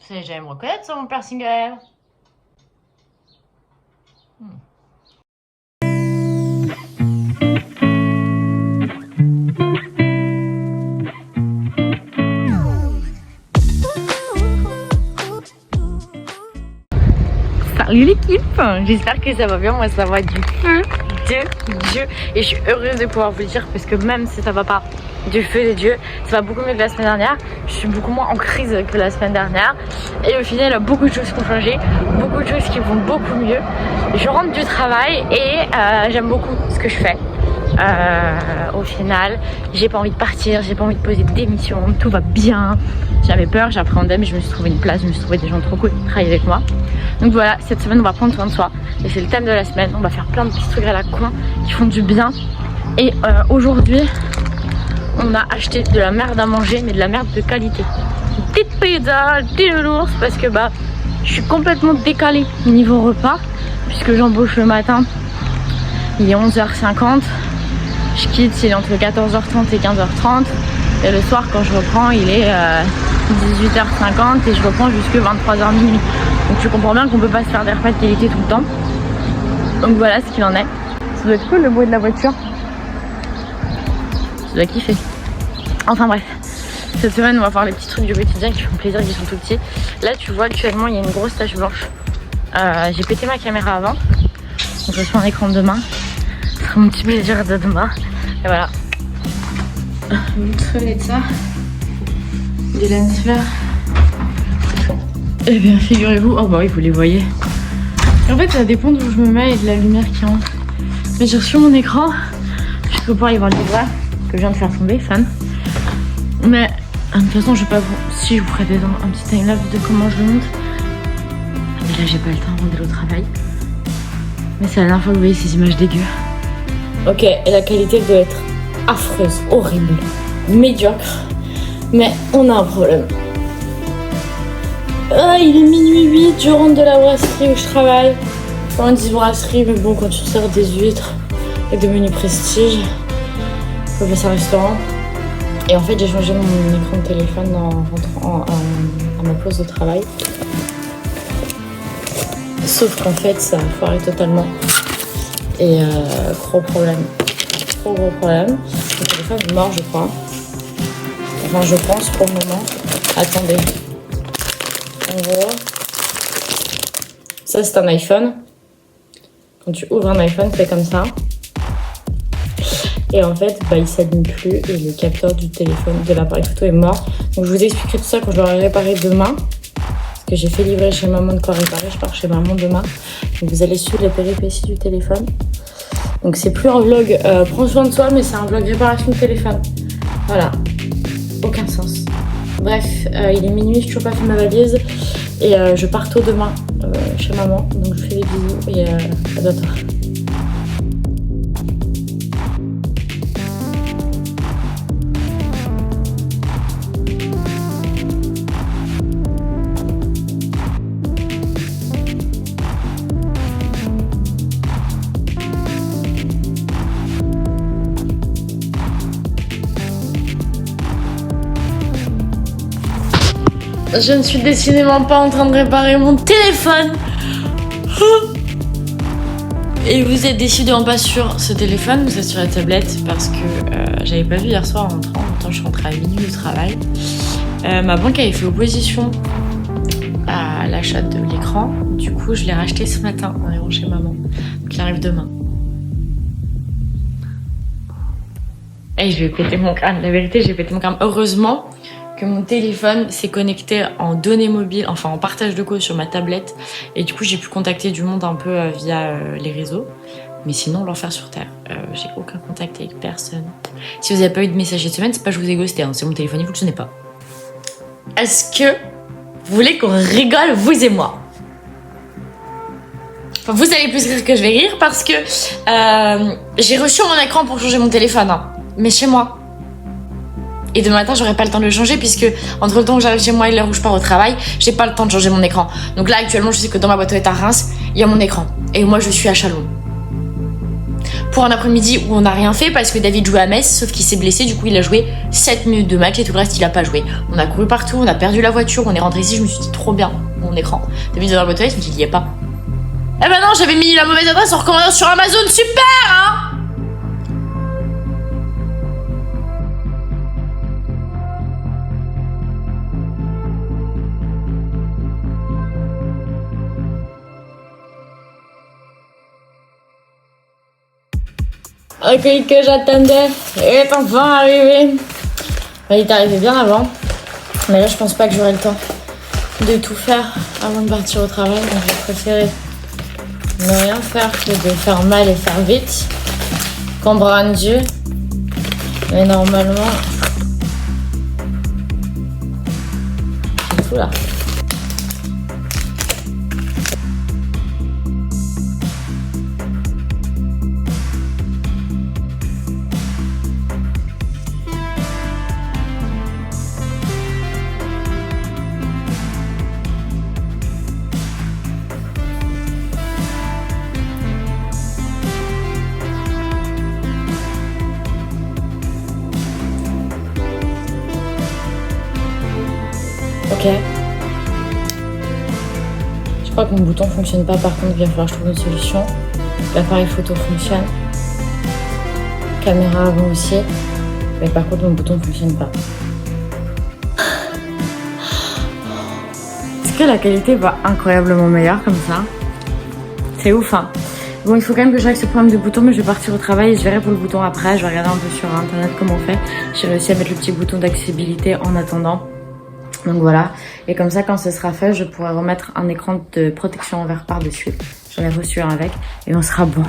Vous allez me reconnaître sur mon piercing à lèvres. Salut l'équipe, j'espère que ça va bien, moi ça va du feu de Dieu et je suis heureuse de pouvoir vous le dire parce que même si ça va pas du feu de Dieu, ça va beaucoup mieux que la semaine dernière. Je suis beaucoup moins en crise que la semaine dernière et au final il y a beaucoup de choses qui ont changé, beaucoup de choses qui vont beaucoup mieux. Je rentre du travail et j'aime beaucoup ce que je fais. Au final, j'ai pas envie de partir, j'ai pas envie de poser de démission, tout va bien. J'avais peur, j'appréhendais, mais je me suis trouvé une place, je me suis trouvé des gens trop cool qui travaillent avec moi. Donc voilà, cette semaine on va prendre soin de soi et c'est le thème de la semaine. On va faire plein de petits trucs à la con qui font du bien. Et aujourd'hui, on a acheté de la merde à manger, mais de la merde de qualité. Une petite pizza, une petite nounours, parce que bah je suis complètement décalée niveau repas, puisque j'embauche le matin, il est 11h50. Je quitte, il est entre 14h30 et 15h30. Et le soir, quand je reprends, il est 18h50 et je reprends jusque 23h minuit. Donc tu comprends bien qu'on peut pas se faire des repas de qualité tout le temps. Donc voilà ce qu'il en est. Ça doit être cool le bruit de la voiture. Ça doit kiffer. Enfin bref. Cette semaine, on va voir les petits trucs du quotidien qui font plaisir, qui sont tout petits. Là, tu vois, actuellement, il y a une grosse tache blanche. J'ai pété ma caméra avant. Donc je suis en écran de demain. Ce sera mon petit plaisir de demain. Et voilà. Vous trouvez de ça, des lens flares. Eh bien, figurez-vous, oh bah oui, vous les voyez. Et en fait, ça dépend d'où je me mets et de la lumière qui entre. Mais j'ai reçu mon écran, juste pour pouvoir y voir le livret que je viens de faire tomber, fan. Mais de toute façon, je vais pas vous. Si je vous ferai un petit timelapse de comment je le monte. Mais là, j'ai pas le temps avant d'aller au travail. Mais c'est la dernière fois que vous voyez ces images dégueu. Ok, et la qualité doit être affreuse, horrible, médiocre, mais on a un problème. Ah, il est minuit 8, je rentre de la brasserie où je travaille. On dit brasserie, mais bon, quand tu sers des huîtres et des menus prestige, faut passer un restaurant. Et en fait, j'ai changé mon écran de téléphone en rentrant à ma pause de travail. Sauf qu'en fait, ça a foiré totalement. Et gros problème. Gros problème. Le téléphone est mort, je crois. Enfin, je pense pour le moment. Attendez. En gros, ça c'est un iPhone. Quand tu ouvres un iPhone, c'est comme ça. Et en fait, bah, il s'allume plus et le capteur du téléphone, de l'appareil photo est mort. Donc je vous expliquerai tout ça quand je l'aurai réparé demain. Parce que j'ai fait livrer chez maman de quoi réparer. Je pars chez maman demain. Donc vous allez suivre les péripéties du téléphone. Donc c'est plus un vlog prends soin de soi, mais c'est un vlog réparation de téléphone. Voilà. Aucun sens. Bref, il est minuit, je n'ai toujours pas fait ma valise. Et je pars tôt demain chez maman. Donc je vous fais des bisous et à bientôt. Je ne suis décidément pas en train de réparer mon téléphone. Et vous êtes décidément pas sur ce téléphone, vous êtes sur la tablette parce que j'avais pas vu hier soir en rentrant. En même temps, je suis rentrée à minuit du travail. Ma banque avait fait opposition à l'achat de l'écran. Du coup, je l'ai racheté ce matin en arrivant chez maman. Donc, il arrive demain. Et je vais péter mon crâne. La vérité, j'ai pété mon crâne. Heureusement que mon téléphone s'est connecté en données mobiles, enfin en partage de code sur ma tablette. Et du coup, j'ai pu contacter du monde un peu via les réseaux. Mais sinon, l'enfer sur Terre. J'ai aucun contact avec personne. Si vous n'avez pas eu de message cette semaine, c'est pas que je vous ai ghosté, hein, c'est mon téléphone, il fonctionnait pas. Est-ce que vous voulez qu'on rigole, vous et moi? Enfin, vous allez plus rire que je vais rire parce que j'ai reçu mon écran pour changer mon téléphone, hein, mais chez moi. Et demain matin, j'aurai pas le temps de le changer puisque entre le temps où j'arrive chez moi et l'heure où je pars au travail, j'ai pas le temps de changer mon écran. Donc là, actuellement, je sais que dans ma boîte aux lettres à Reims, il y a mon écran. Et moi, je suis à Chalon. pour un après-midi où on n'a rien fait parce que David jouait à Metz, sauf qu'il s'est blessé, du coup il a joué 7 minutes de match et tout le reste il a pas joué. On a couru partout, on a perdu la voiture, on est rentré ici, je me suis dit trop bien, mon écran. David est dans la boîte aux lettres, je me suis dit il y a pas. Eh ben non, j'avais mis la mauvaise adresse en recommandant sur Amazon, super hein. L'accueil que j'attendais est enfin arrivé. Il est arrivé bien avant. Mais là, je pense pas que j'aurai le temps de tout faire avant de partir au travail. Donc, j'ai préféré ne rien faire que de faire mal et faire vite. Qu'embrun Dieu. Mais normalement, c'est tout là. Ok. Je crois que mon bouton fonctionne pas, par contre il va falloir que je trouve une solution. L'appareil photo fonctionne. Caméra avant aussi. Mais par contre mon bouton fonctionne pas. Est-ce que la qualité va incroyablement meilleure comme ça? C'est ouf hein. Bon, il faut quand même que je règle ce problème de bouton, mais je vais partir au travail et je verrai pour le bouton après. Je vais regarder un peu sur internet comment on fait. J'ai réussi à mettre le petit bouton d'accessibilité en attendant. Donc voilà, et comme ça quand ce sera fait, je pourrai remettre un écran de protection envers par-dessus. J'en ai reçu un avec et on sera bon.